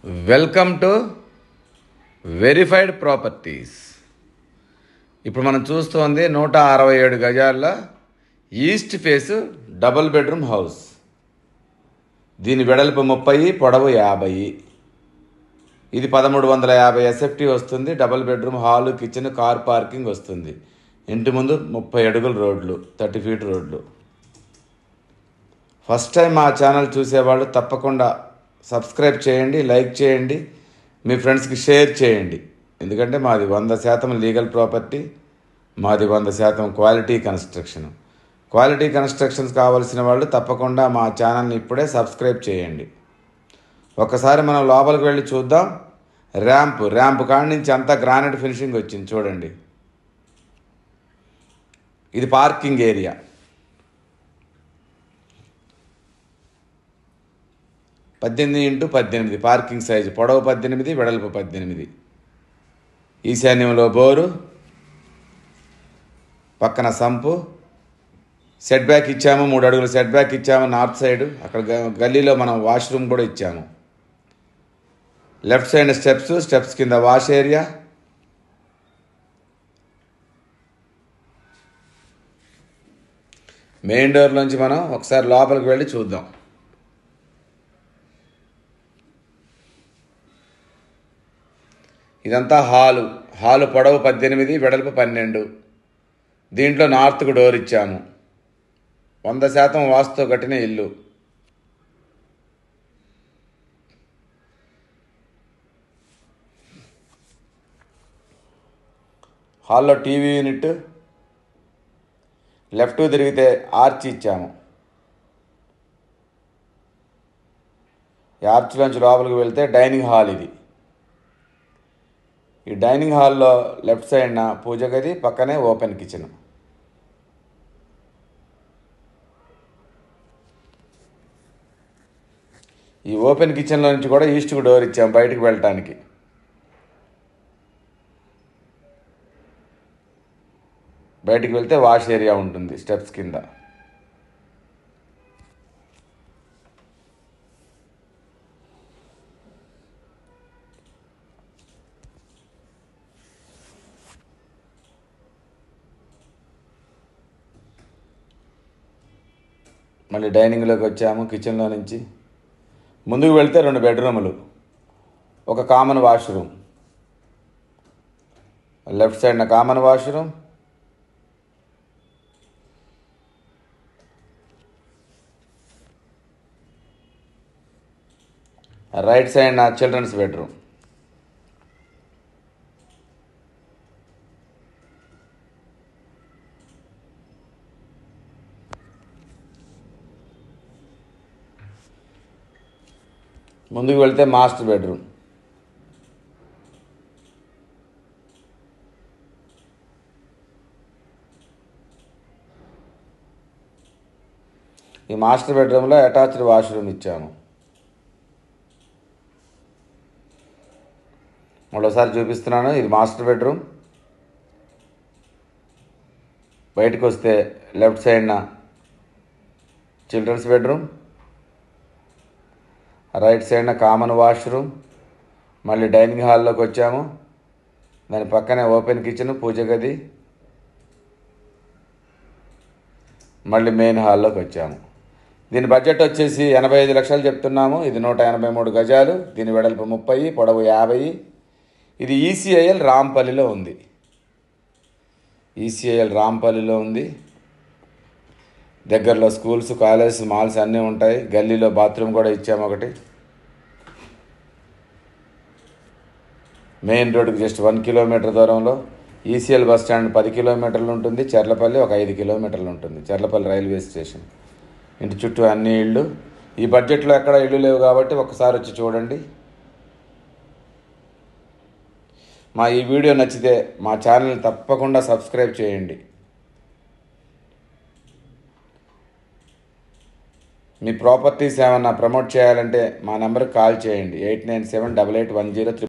Welcome to verified properties. ఇప్పుడు మనం చూస్తోంది 167 గజాల east face double bedroom house. దీని వెడల్పు 30, పొడవు 50. ఇది 1350 ఎస్ఎఫ్టీ వస్తుంది. Double bedroom, hall, kitchen, car parking వస్తుంది. ఇంటి ముందు 30 అడుగుల రోడ్లు, 30 ఫీట్ రోడ్లు. ఫస్ట్ టైం మా ఛానల్ చూసేవాళ్ళు తప్పకుండా సబ్స్క్రైబ్ చేయండి, లైక్ చేయండి, మీ ఫ్రెండ్స్కి షేర్ చేయండి. ఎందుకంటే మాది 100% లీగల్ ప్రాపర్టీ, మాది 100% క్వాలిటీ కన్స్ట్రక్షన్. క్వాలిటీ కన్స్ట్రక్షన్స్ కావాల్సిన వాళ్ళు తప్పకుండా మా ఛానల్ని ఇప్పుడే సబ్స్క్రైబ్ చేయండి. ఒకసారి మనం లోపలికి వెళ్ళి చూద్దాం. ర్యాంప్ కాడి నుంచి అంతా గ్రానైట్ ఫినిషింగ్ వచ్చింది చూడండి. ఇది parking area. 18x18 parking size, పొడవు 18, వెడల్పు 18. ఈశాన్యంలో బోరు, పక్కన సంపు. సెట్ బ్యాక్ ఇచ్చాము, 3 అడుగులు సెట్ బ్యాక్ ఇచ్చాము నార్త్ సైడ్. అక్కడ గల్లీలో మనం వాష్రూమ్ కూడా ఇచ్చాము. లెఫ్ట్ సైడ్ స్టెప్స్ కింద వాష్ ఏరియా. మెయిన్ డోర్లోంచి మనం ఒకసారి లోపలికి వెళ్ళి చూద్దాం. ఇదంతా హాలు పొడవు 18, వెడల్పు 12. దీంట్లో నార్త్కు డోర్ ఇచ్చాము. 100% వాస్తుతో కట్టిన ఇల్లు. హాల్లో టీవీ యూనిట్. లెఫ్ట్ తిరిగితే ఆర్చ్ ఇచ్చాము. ఈ ఆర్చ్లోంచి లోపలికి వెళ్తే డైనింగ్ హాల్. ఇది ఈ డైనింగ్ హాల్లో లెఫ్ట్ సైడ్న పూజ గది, పక్కనే ఓపెన్ కిచెన్. ఈ ఓపెన్ కిచెన్లో నుంచి కూడా ఈస్ట్కు డోర్ ఇచ్చాం బయటకు వెళ్ళటానికి. బయటికి వెళ్తే వాష్ ఏరియా ఉంటుంది స్టెప్స్ కింద. మళ్ళీ డైనింగ్లోకి వచ్చాము. కిచెన్లో నుంచి ముందుకు వెళ్తే 2 బెడ్రూములు, ఒక కామన్ వాష్రూమ్. లెఫ్ట్ సైడ్న కామన్ వాష్రూమ్, రైట్ సైడ్న చిల్డ్రన్స్ బెడ్రూమ్. ముందుకు వెళ్తే మాస్టర్ బెడ్రూమ్. ఈ మాస్టర్ బెడ్రూమ్లో అటాచ్డ్ వాష్రూమ్ ఇచ్చాము. మరోసారి చూపిస్తున్నాను. ఇది మాస్టర్ బెడ్రూమ్. బయటకు వస్తే లెఫ్ట్ సైడ్న చిల్డ్రన్స్ బెడ్రూమ్, రైట్ సైడ్న కామన్ వాష్రూమ్. మళ్ళీ డైనింగ్ హాల్లోకి వచ్చాము. దాని పక్కనే ఓపెన్ కిచెన్, పూజ గది. మళ్ళీ మెయిన్ హాల్లోకి వచ్చాము. దీని బడ్జెట్ వచ్చేసి 85 లక్షలు చెప్తున్నాము. ఇది 183 గజాలు. దీని వెడల్పు 30, పొడవు 50. ఇది ఈసీఐఎల్ రాంపల్లిలో ఉంది. ఈసీఐఎల్ రాంపల్లిలో ఉంది. దగ్గరలో స్కూల్స్, కాలేజెస్, మాల్స్ అన్నీ ఉంటాయి. గల్లీలో బాత్రూమ్ కూడా ఇచ్చాము ఒకటి. మెయిన్ రోడ్డుకి జస్ట్ 1 కిలోమీటర్ దూరంలో. ఈసీఎల్ బస్ స్టాండ్ 10 కిలోమీటర్లు ఉంటుంది. చెర్లపల్లి ఒక 5 కిలోమీటర్లు ఉంటుంది. Cherlapalli railway station. ఇంటి చుట్టూ అన్ని ఇళ్ళు. ఈ బడ్జెట్లో ఎక్కడ ఇళ్ళు లేవు కాబట్టి ఒకసారి వచ్చి చూడండి. మా ఈ వీడియో నచ్చితే మా ఛానల్ని తప్పకుండా సబ్స్క్రైబ్ చేయండి. మీ ప్రాపర్టీస్ ఏమన్నా ప్రమోట్ చేయాలంటే మా నెంబర్కి కాల్ చేయండి. 89788103